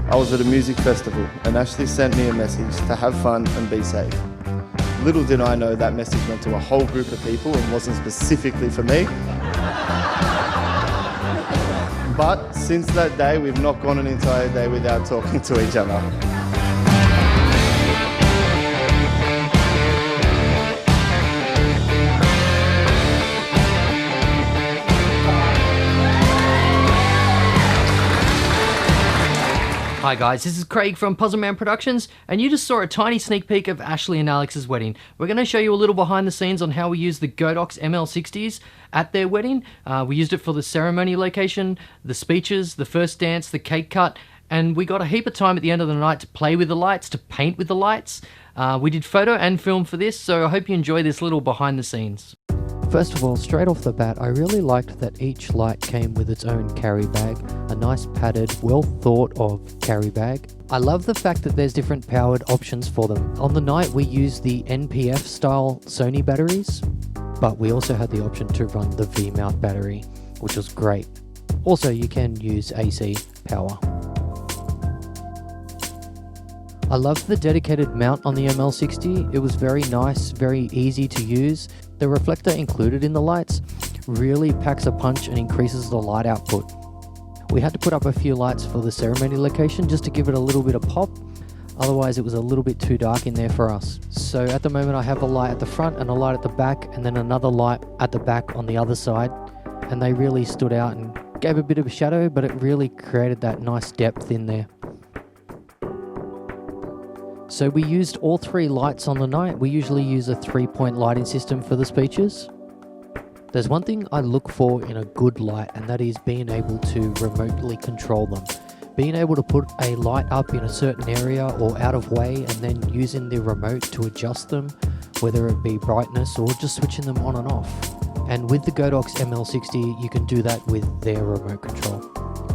I was at a music festival and Ashley sent me a message to have fun and be safe. Little did I know that message went to a whole group of people and wasn't specifically for me. But since that day, we've not gone an entire day without talking to each other. Hi guys, this is Craig from Puzzleman Productions, and you just saw a tiny sneak peek of Ashley and Alex's wedding. We're going to show you a little behind the scenes on how we used the Godox ML60s at their wedding. We used it for the ceremony location, the speeches, the first dance, the cake cut, and we got a heap of time at the end of the night to play with the lights, to paint with the lights. We did photo and film for this, so I hope you enjoy this little behind the scenes. First of all, straight off the bat, I really liked that each light came with its own carry bag, a nice padded, well thought of carry bag. I love the fact that there's different powered options for them. On the night we used the NPF style Sony batteries, but we also had the option to run the V-mount battery, which was great. Also, you can use AC power. I loved the dedicated mount on the ML60. It was very nice, very easy to use. The reflector included in the lights really packs a punch and increases the light output. We had to put up a few lights for the ceremony location just to give it a little bit of pop, otherwise it was a little bit too dark in there for us. So at the moment I have a light at the front and a light at the back, and then another light at the back on the other side, and they really stood out and gave a bit of a shadow, but it really created that nice depth in there. So we used all three lights on the night. We usually use a 3-point lighting system for the speeches. There's one thing I look for in a good light, and that is being able to remotely control them. Being able to put a light up in a certain area or out of way, and then using the remote to adjust them, whether it be brightness or just switching them on and off. And with the Godox ML60, you can do that with their remote control.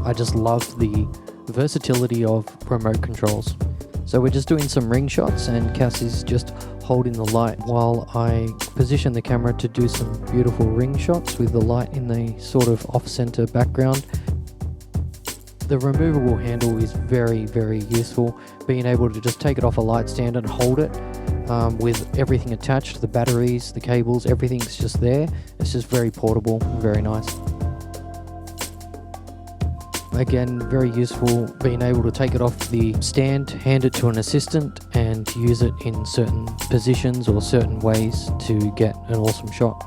I just love the versatility of remote controls. So we're just doing some ring shots, and Cass is just holding the light while I position the camera to do some beautiful ring shots with the light in the sort of off-center background. The removable handle is very, very useful. Being able to just take it off a light stand and hold it with everything attached, the batteries, the cables, everything's just there. It's just very portable, very nice. Again, very useful being able to take it off the stand, hand it to an assistant, and use it in certain positions or certain ways to get an awesome shot.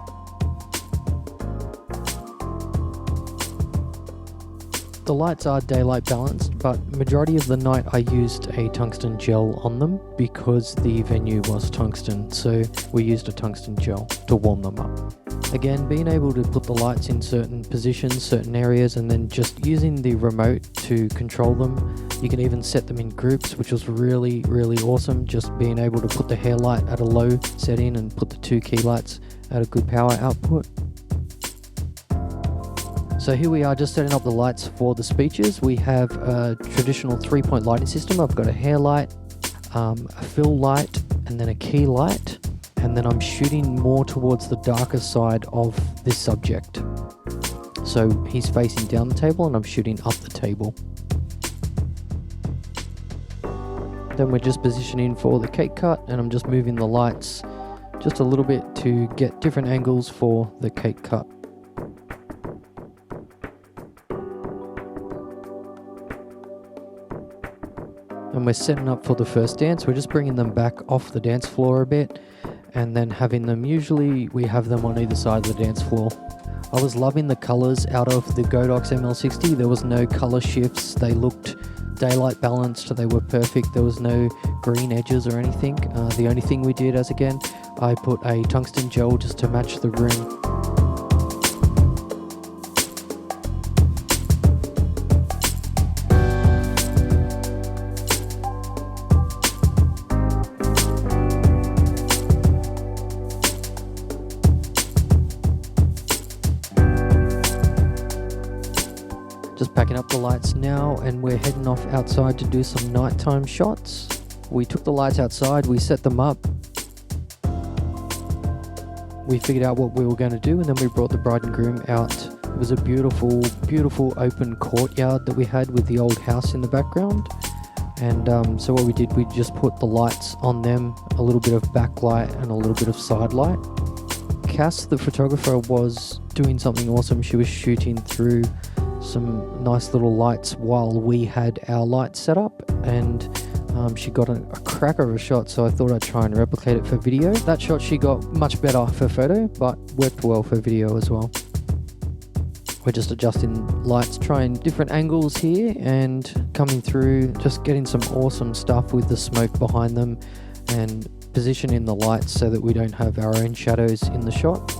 The lights are daylight balanced, but majority of the night I used a tungsten gel on them because the venue was tungsten, so we used a tungsten gel to warm them up. Again, being able to put the lights in certain positions, certain areas, and then just using the remote to control them. You can even set them in groups, which was really, really awesome. Just being able to put the hair light at a low setting and put the two key lights at a good power output. So here we are just setting up the lights for the speeches. We have a traditional 3-point lighting system. I've got a hair light, a fill light, and then a key light. And then I'm shooting more towards the darker side of this subject. So he's facing down the table and I'm shooting up the table. Then we're just positioning for the cake cut, and I'm just moving the lights just a little bit to get different angles for the cake cut. And we're setting up for the first dance. We're just bringing them back off the dance floor a bit, and then having them, usually we have them on either side of the dance floor. I was loving the colors out of the Godox ML60. There was no color shifts. They looked daylight balanced. They were perfect. There was no green edges or anything. The only thing we did, as again, I put a tungsten gel just to match the room. Just packing up the lights now, and we're heading off outside to do some nighttime shots. We took the lights outside, we set them up. We figured out what we were going to do, and then we brought the bride and groom out. It was a beautiful, beautiful open courtyard that we had with the old house in the background. And so what we did, we just put the lights on them, a little bit of backlight and a little bit of side light. Cass, the photographer, was doing something awesome. She was shooting through some nice little lights while we had our lights set up, and she got a cracker of a shot, so I thought I'd try and replicate it for video. That shot she got much better for photo, but worked well for video as well. We're just adjusting lights, trying different angles here and coming through, just getting some awesome stuff with the smoke behind them and positioning the lights so that we don't have our own shadows in the shot.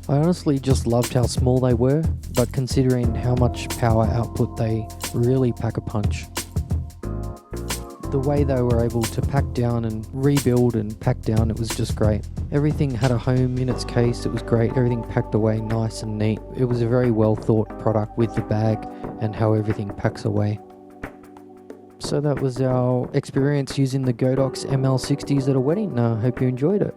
I honestly just loved how small they were, but considering how much power output, they really pack a punch. The way they were able to pack down and rebuild and pack down, it was just great. Everything had a home in its case, it was great. Everything packed away nice and neat. It was a very well thought product with the bag and how everything packs away. So that was our experience using the Godox ML60s at a wedding. I hope you enjoyed it.